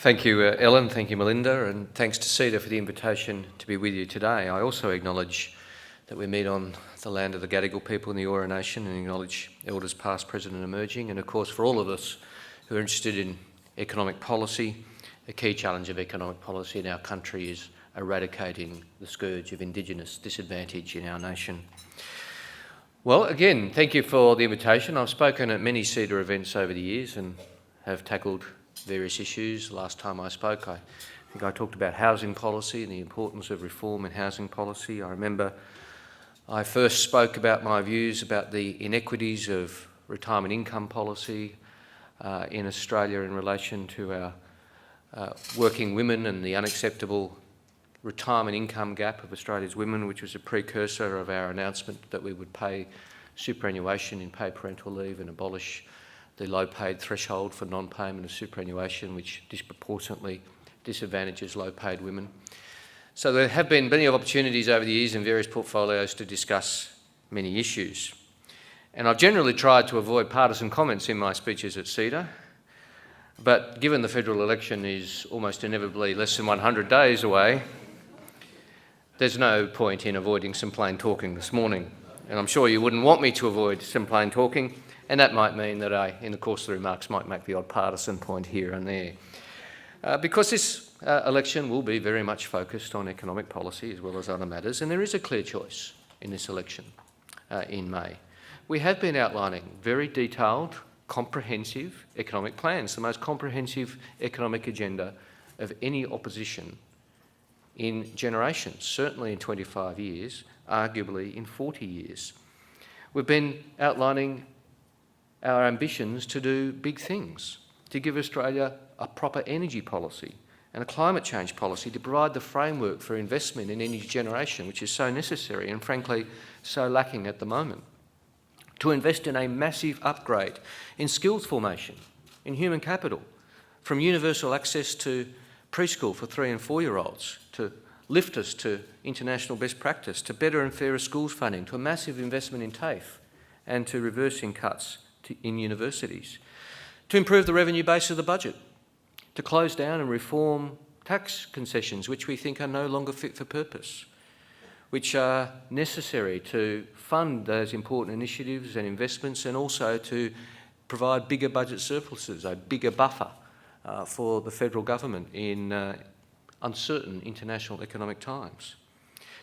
Thank you, Ellen. Thank you, Melinda. And thanks to CEDA for the invitation to be with you today. I also acknowledge that we meet on the land of the Gadigal people in the Eora Nation and acknowledge elders past, present and emerging. And of course, for all of us who are interested in economic policy, a key challenge of economic policy in our country is eradicating the scourge of Indigenous disadvantage in our nation. Well, again, thank you for the invitation. I've spoken at many CEDA events over the years and have tackled various issues. Last time I spoke, I think I talked about housing policy and the importance of reform in housing policy. I remember I first spoke about my views about the inequities of retirement income policy in Australia in relation to our working women and the unacceptable retirement income gap of Australia's women, which was a precursor of our announcement that we would pay superannuation in paid parental leave and abolish the low-paid threshold for non-payment of superannuation, which disproportionately disadvantages low-paid women. So there have been many opportunities over the years in various portfolios to discuss many issues. And I've generally tried to avoid partisan comments in my speeches at CEDA, but given the federal election is almost inevitably less than 100 days away, there's no point in avoiding some plain talking this morning. And I'm sure you wouldn't want me to avoid some plain talking, and that might mean that I, in the course of the remarks, might make the odd partisan point here and there. Because this election will be very much focused on economic policy as well as other matters, and there is a clear choice in this election in May. We have been outlining very detailed, comprehensive economic plans, the most comprehensive economic agenda of any opposition in generations, certainly in 25 years, arguably in 40 years. We've been outlining our ambitions to do big things, to give Australia a proper energy policy and a climate change policy to provide the framework for investment in energy generation, which is so necessary and frankly so lacking at the moment. To invest in a massive upgrade in skills formation, in human capital, from universal access to preschool for 3 and 4-year-olds, to lift us to international best practice, to better and fairer schools funding, to a massive investment in TAFE and to reversing cuts in universities, to improve the revenue base of the budget, to close down and reform tax concessions which we think are no longer fit for purpose, which are necessary to fund those important initiatives and investments, and also to provide bigger budget surpluses, a bigger buffer for the federal government in uncertain international economic times.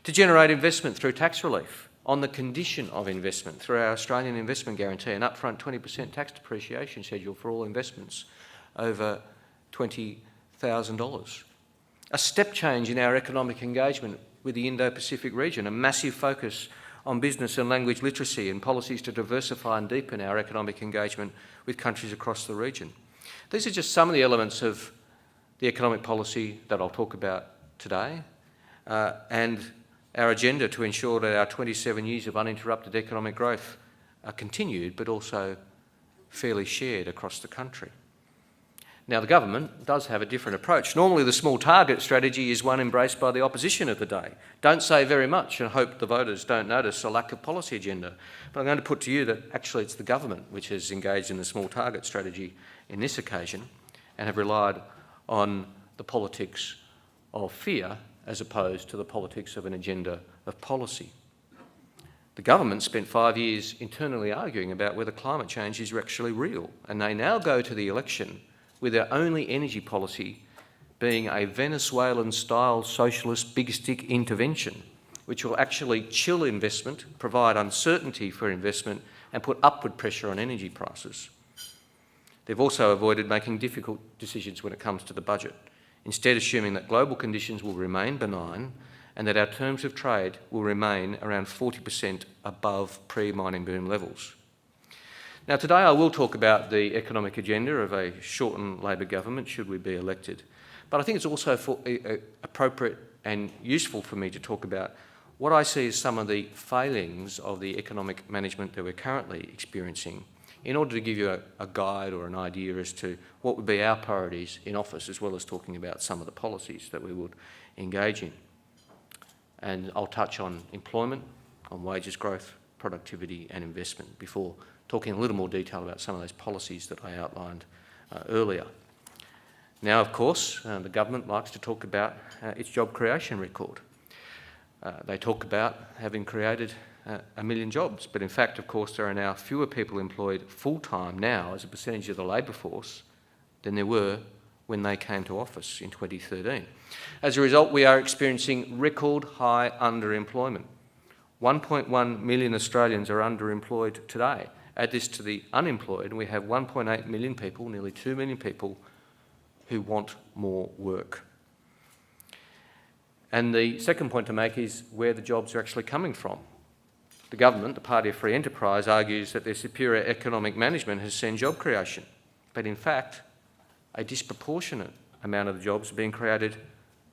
To generate investment through tax relief on the condition of investment through our Australian investment guarantee, an upfront 20% tax depreciation schedule for all investments over $20,000. A step change in our economic engagement with the Indo-Pacific region, a massive focus on business and language literacy and policies to diversify and deepen our economic engagement with countries across the region. These are just some of the elements of the economic policy that I'll talk about today, and our agenda to ensure that our 27 years of uninterrupted economic growth are continued, but also fairly shared across the country. Now, the government does have a different approach. Normally, the small target strategy is one embraced by the opposition of the day. Don't say very much and hope the voters don't notice a lack of policy agenda. But I'm going to put to you that actually it's the government which has engaged in the small target strategy in this occasion and have relied on the politics of fear as opposed to the politics of an agenda of policy. The government spent 5 years internally arguing about whether climate change is actually real, and they now go to the election with their only energy policy being a Venezuelan-style socialist big stick intervention, which will actually chill investment, provide uncertainty for investment, and put upward pressure on energy prices. They've also avoided making difficult decisions when it comes to the budget, instead assuming that global conditions will remain benign and that our terms of trade will remain around 40% above pre-mining boom levels. Now, today I will talk about the economic agenda of a shortened Labor government should we be elected, but I think it's also appropriate and useful for me to talk about what I see as some of the failings of the economic management that we're currently experiencing, in order to give you a guide or an idea as to what would be our priorities in office, as well as talking about some of the policies that we would engage in. And I'll touch on employment, on wages growth, productivity and investment before talking in a little more detail about some of those policies that I outlined earlier. Now, of course, the government likes to talk about its job creation record. They talk about having created 1 million jobs, but in fact, of course, there are now fewer people employed full-time now as a percentage of the labour force than there were when they came to office in 2013. As a result, we are experiencing record high underemployment. 1.1 million Australians are underemployed today. Add this to the unemployed, and we have 1.8 million people, nearly 2 million people, who want more work. And the second point to make is where the jobs are actually coming from. The government, the Party of Free Enterprise, argues that their superior economic management has seen job creation. But in fact, a disproportionate amount of the jobs are being created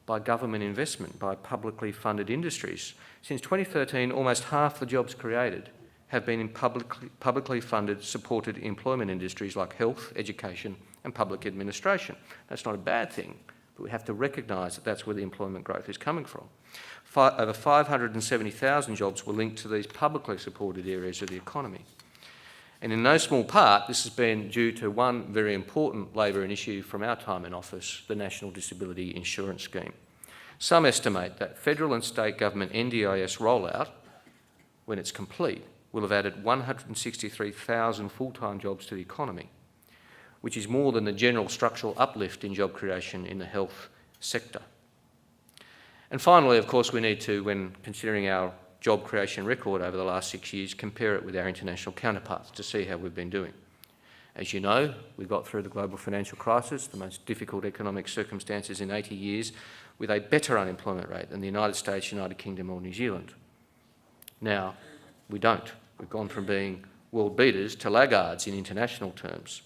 by government investment, by publicly funded industries. Since 2013, almost half the jobs created have been in publicly funded, supported employment industries like health, education and public administration. That's not a bad thing, but we have to recognise that that's where the employment growth is coming from. Over 570,000 jobs were linked to these publicly supported areas of the economy. And in no small part, this has been due to one very important Labor initiative from our time in office, the National Disability Insurance Scheme. Some estimate that federal and state government NDIS rollout, when it's complete, will have added 163,000 full-time jobs to the economy, which is more than the general structural uplift in job creation in the health sector. And finally, of course, we need to, when considering our job creation record over the last 6 years, compare it with our international counterparts to see how we've been doing. As you know, we got through the global financial crisis, the most difficult economic circumstances in 80 years, with a better unemployment rate than the United States, United Kingdom or New Zealand. Now, we don't. We've gone from being world beaters to laggards in international terms.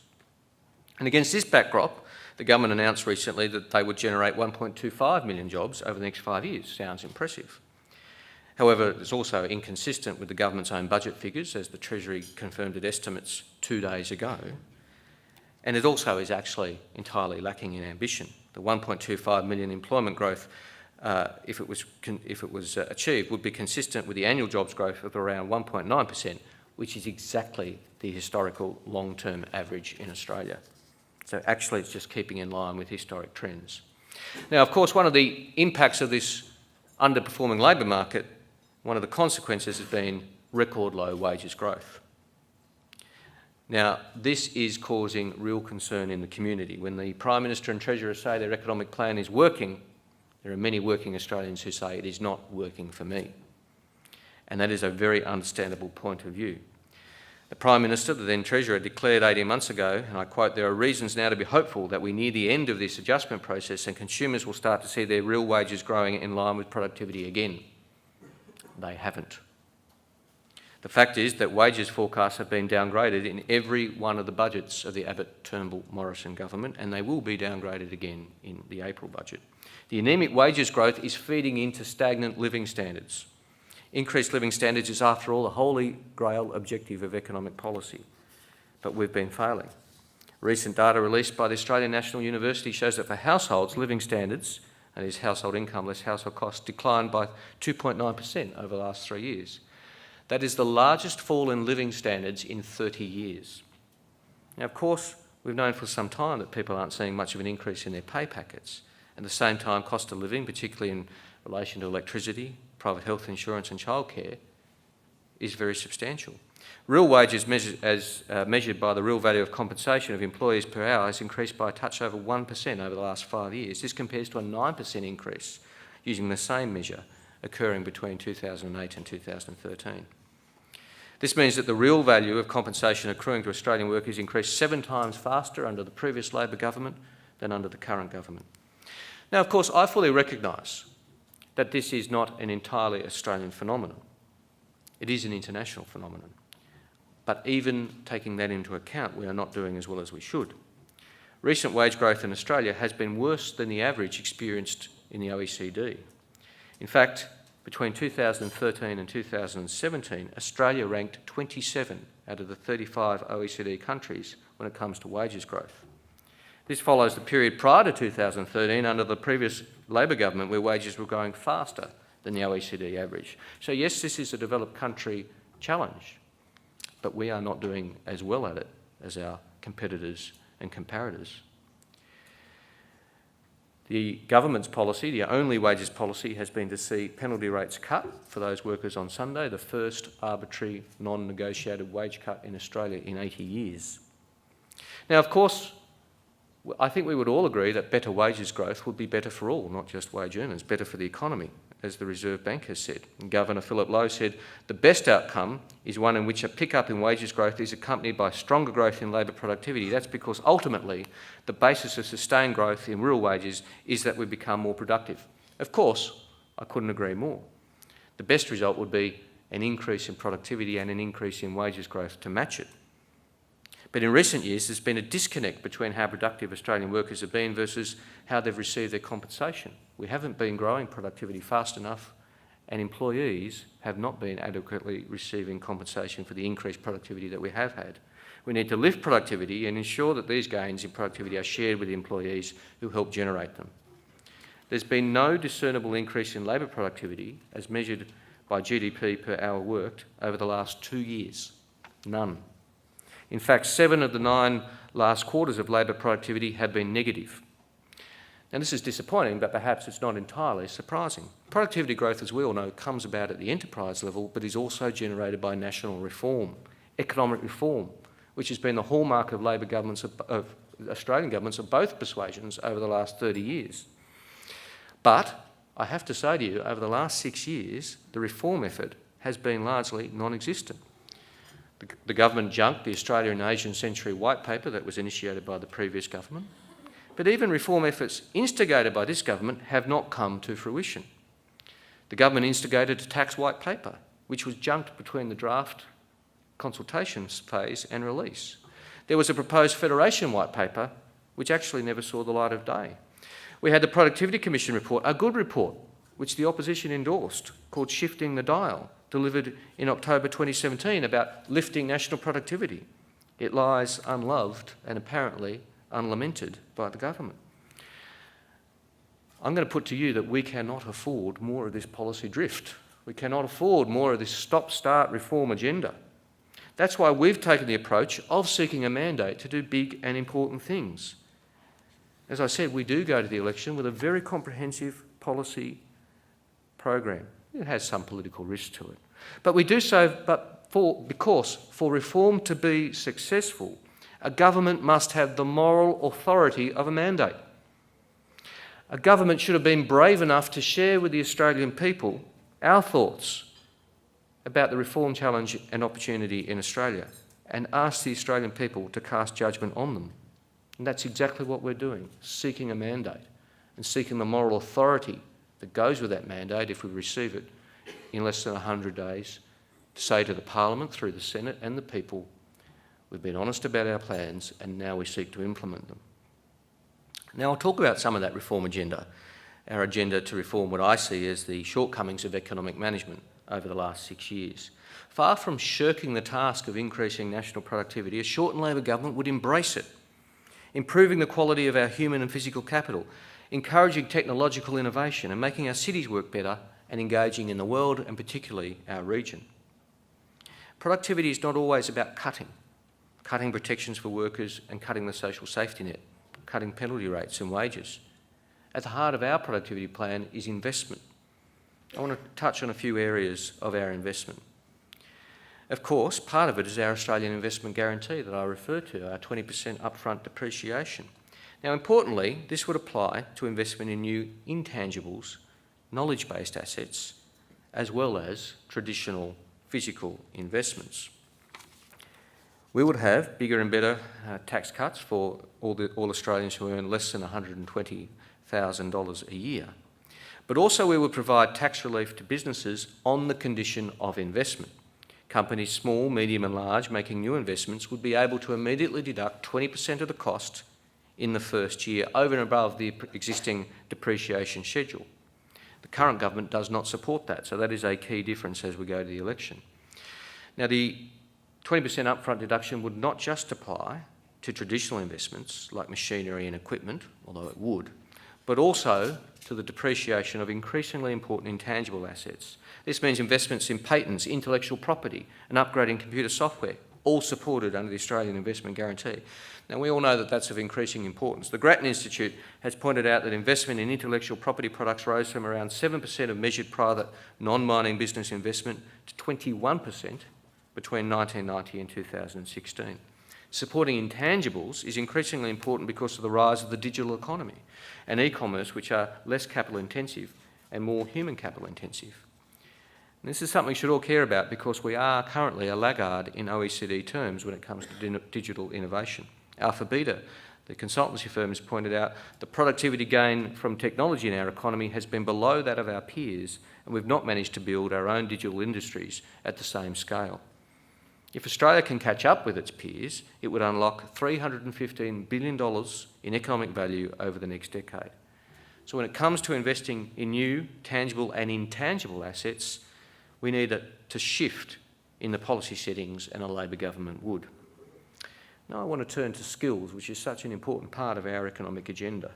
And against this backdrop, the government announced recently that they would generate 1.25 million jobs over the next 5 years. Sounds impressive. However, it's also inconsistent with the government's own budget figures, as the Treasury confirmed its estimates 2 days ago. And it also is actually entirely lacking in ambition. The 1.25 million employment growth, if it was achieved, would be consistent with the annual jobs growth of around 1.9%, which is exactly the historical long-term average in Australia. So actually it's just keeping in line with historic trends. Now, of course, one of the impacts of this underperforming labour market, one of the consequences has been record low wages growth. Now, this is causing real concern in the community. When the Prime Minister and Treasurer say their economic plan is working, there are many working Australians who say it is not working for me. And that is a very understandable point of view. The Prime Minister, the then Treasurer, declared 18 months ago, and I quote, "There are reasons now to be hopeful that we're near the end of this adjustment process and consumers will start to see their real wages growing in line with productivity again." They haven't. The fact is that wages forecasts have been downgraded in every one of the budgets of the Abbott-Turnbull-Morrison government, and they will be downgraded again in the April budget. The anaemic wages growth is feeding into stagnant living standards. Increased living standards is, after all, the holy grail objective of economic policy, but we've been failing. Recent data released by the Australian National University shows that for households, living standards, that is household income less household costs, declined by 2.9% over the last 3 years. That is the largest fall in living standards in 30 years. Now, of course, we've known for some time that people aren't seeing much of an increase in their pay packets. At the same time, cost of living, particularly in relation to electricity, private health insurance and childcare, is very substantial. Real wages measured by the real value of compensation of employees per hour has increased by a touch over 1% over the last 5 years. This compares to a 9% increase using the same measure occurring between 2008 and 2013. This means that the real value of compensation accruing to Australian workers increased 7 times faster under the previous Labor government than under the current government. Now, of course, I fully recognise that this is not an entirely Australian phenomenon. It is an international phenomenon. But even taking that into account, we are not doing as well as we should. Recent wage growth in Australia has been worse than the average experienced in the OECD. In fact, between 2013 and 2017, Australia ranked 27 out of the 35 OECD countries when it comes to wages growth. This follows the period prior to 2013 under the previous Labor government where wages were growing faster than the OECD average. So yes, this is a developed country challenge, but we are not doing as well at it as our competitors and comparators. The government's policy, the only wages policy, has been to see penalty rates cut for those workers on Sunday, the first arbitrary, non-negotiated wage cut in Australia in 80 years. Now, of course, I think we would all agree that better wages growth would be better for all, not just wage earners, better for the economy, as the Reserve Bank has said. And Governor Philip Lowe said, the best outcome is one in which a pickup in wages growth is accompanied by stronger growth in labour productivity. That's because ultimately the basis of sustained growth in real wages is that we become more productive. Of course, I couldn't agree more. The best result would be an increase in productivity and an increase in wages growth to match it. But in recent years, there's been a disconnect between how productive Australian workers have been versus how they've received their compensation. We haven't been growing productivity fast enough, and employees have not been adequately receiving compensation for the increased productivity that we have had. We need to lift productivity and ensure that these gains in productivity are shared with the employees who help generate them. There's been no discernible increase in labour productivity as measured by GDP per hour worked over the last 2 years. None. In fact, 7 of the 9 last quarters of labour productivity have been negative. Now, this is disappointing, but perhaps it's not entirely surprising. Productivity growth, as we all know, comes about at the enterprise level, but is also generated by national reform, economic reform, which has been the hallmark of Labor governments, of Australian governments of both persuasions over the last 30 years. But I have to say to you, over the last 6 years, the reform effort has been largely non-existent. The government junked the Australia and Asian Century White Paper that was initiated by the previous government. But even reform efforts instigated by this government have not come to fruition. The government instigated a tax white paper, which was junked between the draft consultation phase and release. There was a proposed Federation white paper, which actually never saw the light of day. We had the Productivity Commission report, a good report, which the opposition endorsed, called Shifting the Dial, delivered in October 2017 about lifting national productivity. It lies unloved and apparently unlamented by the government. I'm going to put to you that we cannot afford more of this policy drift. We cannot afford more of this stop-start reform agenda. That's why we've taken the approach of seeking a mandate to do big and important things. As I said, we do go to the election with a very comprehensive policy program. It has some political risk to it. But we do so because for reform to be successful, a government must have the moral authority of a mandate. A government should have been brave enough to share with the Australian people our thoughts about the reform challenge and opportunity in Australia and ask the Australian people to cast judgment on them. And that's exactly what we're doing, seeking a mandate and seeking the moral authority that goes with that mandate, if we receive it, in less than 100 days, to say to the Parliament, through the Senate and the people, we've been honest about our plans and now we seek to implement them. Now I'll talk about some of that reform agenda, our agenda to reform what I see as the shortcomings of economic management over the last 6 years. Far from shirking the task of increasing national productivity, a Shorten Labor government would embrace it, improving the quality of our human and physical capital, encouraging technological innovation and making our cities work better and engaging in the world and particularly our region. Productivity is not always about cutting protections for workers and cutting the social safety net, cutting penalty rates and wages. At the heart of our productivity plan is investment. I want to touch on a few areas of our investment. Of course, part of it is our Australian Investment Guarantee that I referred to, our 20% upfront depreciation. Now, importantly, this would apply to investment in new intangibles, knowledge-based assets, as well as traditional physical investments. We would have bigger and better tax cuts for all Australians who earn less than $120,000 a year. But also we would provide tax relief to businesses on the condition of investment. Companies small, medium and large making new investments would be able to immediately deduct 20% of the cost in the first year over and above the existing depreciation schedule. The current government does not support that, so that is a key difference as we go to the election. Now, the 20% upfront deduction would not just apply to traditional investments like machinery and equipment, although it would, but also to the depreciation of increasingly important intangible assets. This means investments in patents, intellectual property and upgrading computer software, all supported under the Australian Investment Guarantee. Now, we all know that that's of increasing importance. The Grattan Institute has pointed out that investment in intellectual property products rose from around 7% of measured private non-mining business investment to 21% between 1990 and 2016. Supporting intangibles is increasingly important because of the rise of the digital economy and e-commerce, which are less capital intensive and more human capital intensive. And this is something we should all care about because we are currently a laggard in OECD terms when it comes to digital innovation. Alpha Beta, the consultancy firm, has pointed out the productivity gain from technology in our economy has been below that of our peers, and we've not managed to build our own digital industries at the same scale. If Australia can catch up with its peers, it would unlock $315 billion in economic value over the next decade. So when it comes to investing in new, tangible and intangible assets, we need to shift in the policy settings, and a Labor government would. Now I want to turn to skills, which is such an important part of our economic agenda.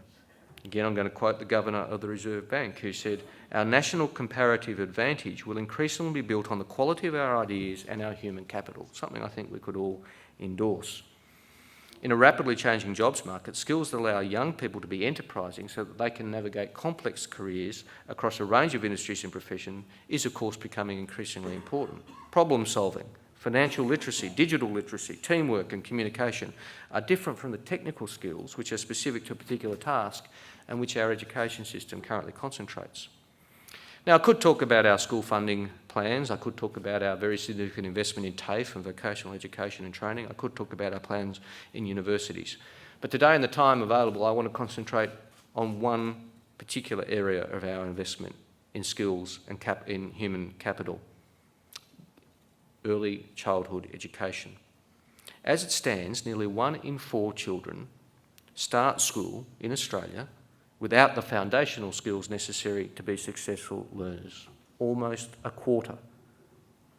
Again, I'm going to quote the Governor of the Reserve Bank, who said, "Our national comparative advantage will increasingly be built on the quality of our ideas and our human capital," something I think we could all endorse. In a rapidly changing jobs market, skills that allow young people to be enterprising so that they can navigate complex careers across a range of industries and professions is, of course, becoming increasingly important. Problem solving, financial literacy, digital literacy, teamwork and communication are different from the technical skills which are specific to a particular task and which our education system currently concentrates. Now, I could talk about our school funding plans. I could talk about our very significant investment in TAFE and vocational education and training. I could talk about our plans in universities. But today, in the time available, I want to concentrate on one particular area of our investment in skills and in human capital: early childhood education. As it stands, nearly 1 in 4 children start school in Australia without the foundational skills necessary to be successful learners. Almost a quarter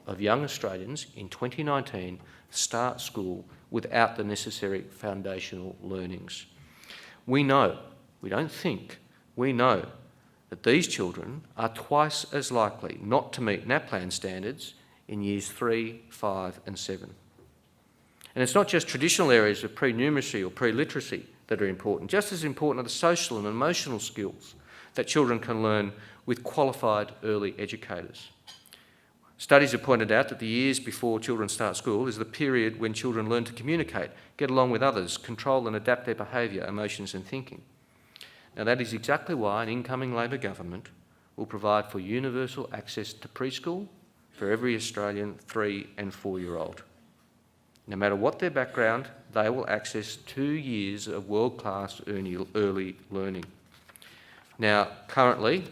of young Australians in 2019 start school without the necessary foundational learnings. We know, we don't think, we know that these children are twice as likely not to meet NAPLAN standards in years 3, 5 and 7. And it's not just traditional areas of pre-numeracy or pre-literacy that are important. Just as important are the social and emotional skills that children can learn with qualified early educators. Studies have pointed out that the years before children start school is the period when children learn to communicate, get along with others, control and adapt their behaviour, emotions and thinking. Now that is exactly why an incoming Labor government will provide for universal access to preschool for every Australian 3 and 4-year-old. No matter what their background, they will access 2 years of world-class early learning. Now, currently,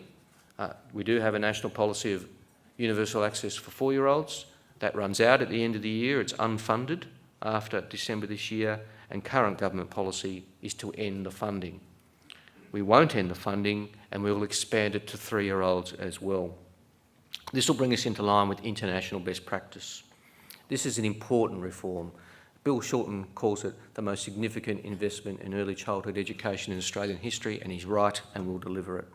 we do have a national policy of universal access for 4-year-olds. That runs out at the end of the year. It's unfunded after December this year, and current government policy is to end the funding. We won't end the funding, and we will expand it to 3-year-olds as well. This will bring us into line with international best practice. This is an important reform. Bill Shorten calls it the most significant investment in early childhood education in Australian history, and he's right, and we'll deliver it.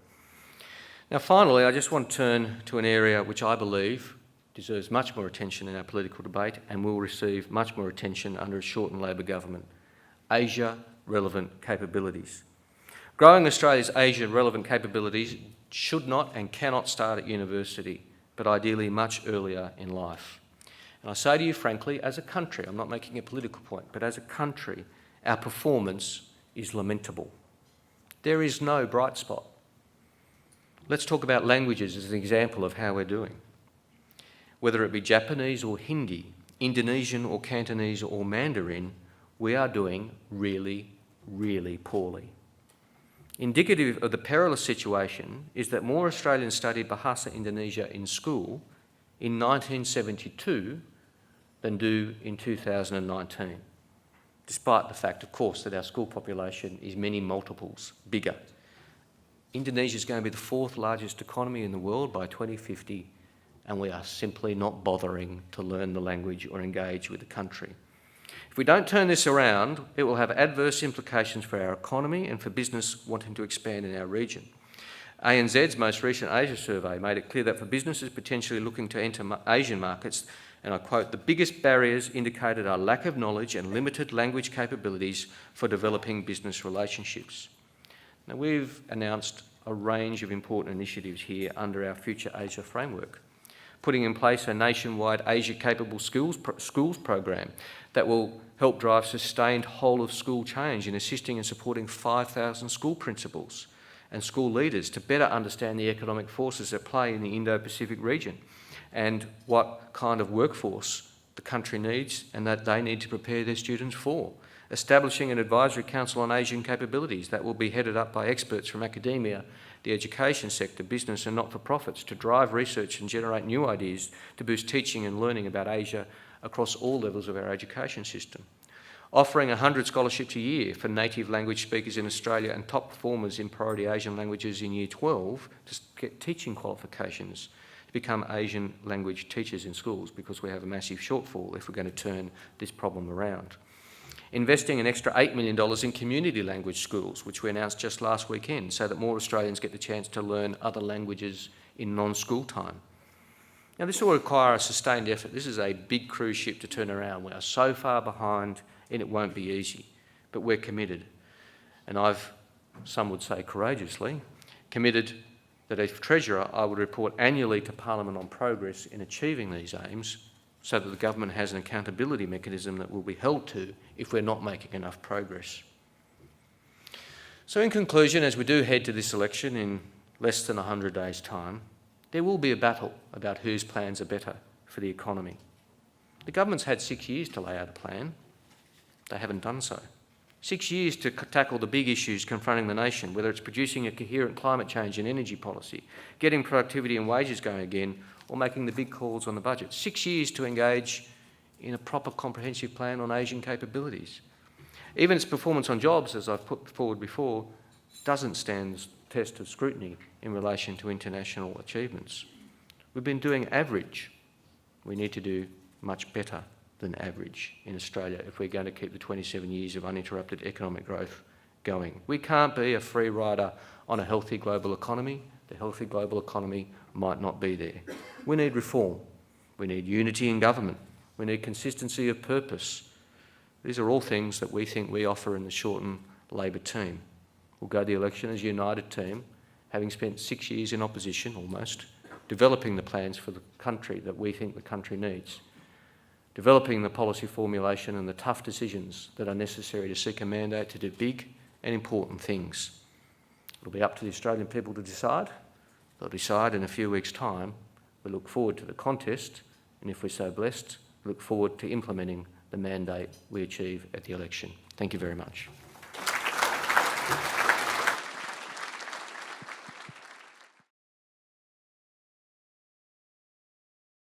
Now finally, I just want to turn to an area which I believe deserves much more attention in our political debate and will receive much more attention under a Shorten Labor government: Asia-relevant capabilities. Growing Australia's Asia-relevant capabilities should not and cannot start at university, but ideally much earlier in life. And I say to you frankly, as a country, I'm not making a political point, but as a country, our performance is lamentable. There is no bright spot. Let's talk about languages as an example of how we're doing. Whether it be Japanese or Hindi, Indonesian or Cantonese or Mandarin, we are doing really, really poorly. Indicative of the perilous situation is that more Australians studied Bahasa Indonesia in school in 1972 than do in 2019, despite the fact, of course, that our school population is many multiples bigger. Indonesia is going to be the 4th largest economy in the world by 2050, and we are simply not bothering to learn the language or engage with the country. If we don't turn this around, it will have adverse implications for our economy and for business wanting to expand in our region. ANZ's most recent Asia survey made it clear that for businesses potentially looking to enter Asian markets, And I quote, "The biggest barriers indicated are lack of knowledge and limited language capabilities for developing business relationships." Now, we've announced a range of important initiatives here under our Future Asia framework, putting in place a nationwide Asia-capable schools program that will help drive sustained whole-of-school change in assisting and supporting 5,000 school principals and school leaders to better understand the economic forces at play in the Indo-Pacific region and what kind of workforce the country needs and that they need to prepare their students for. Establishing an advisory council on Asian capabilities that will be headed up by experts from academia, the education sector, business and not-for-profits to drive research and generate new ideas to boost teaching and learning about Asia across all levels of our education system. Offering 100 scholarships a year for native language speakers in Australia and top performers in priority Asian languages in Year 12 to get teaching qualifications to become Asian language teachers in schools, because we have a massive shortfall if we're going to turn this problem around. Investing an extra $8 million in community language schools, which we announced just last weekend, so that more Australians get the chance to learn other languages in non-school time. Now, this will require a sustained effort. This is a big cruise ship to turn around. We are so far behind and it won't be easy, but we're committed. And I've, some would say courageously, committed that as Treasurer I would report annually to Parliament on progress in achieving these aims, so that the government has an accountability mechanism that will be held to if we're not making enough progress. So in conclusion, as we do head to this election in less than 100 days' time, there will be a battle about whose plans are better for the economy. The government's had 6 years to lay out a plan. They haven't done so. 6 years to tackle the big issues confronting the nation, whether it's producing a coherent climate change and energy policy, getting productivity and wages going again, or making the big calls on the budget. 6 years to engage in a proper comprehensive plan on Asian capabilities. Even its performance on jobs, as I've put forward before, doesn't stand the test of scrutiny in relation to international achievements. We've been doing average. We need to do much better than average in Australia if we're going to keep the 27 years of uninterrupted economic growth going. We can't be a free rider on a healthy global economy. The healthy global economy might not be there. We need reform. We need unity in government. We need consistency of purpose. These are all things that we think we offer in the Shorten Labor team. We'll go to the election as a united team, having spent 6 years in opposition almost, developing the plans for the country that we think the country needs, developing the policy formulation and the tough decisions that are necessary to seek a mandate to do big and important things. It'll be up to the Australian people to decide. They'll decide in a few weeks' time. We look forward to the contest, and if we're so blessed, look forward to implementing the mandate we achieve at the election. Thank you very much.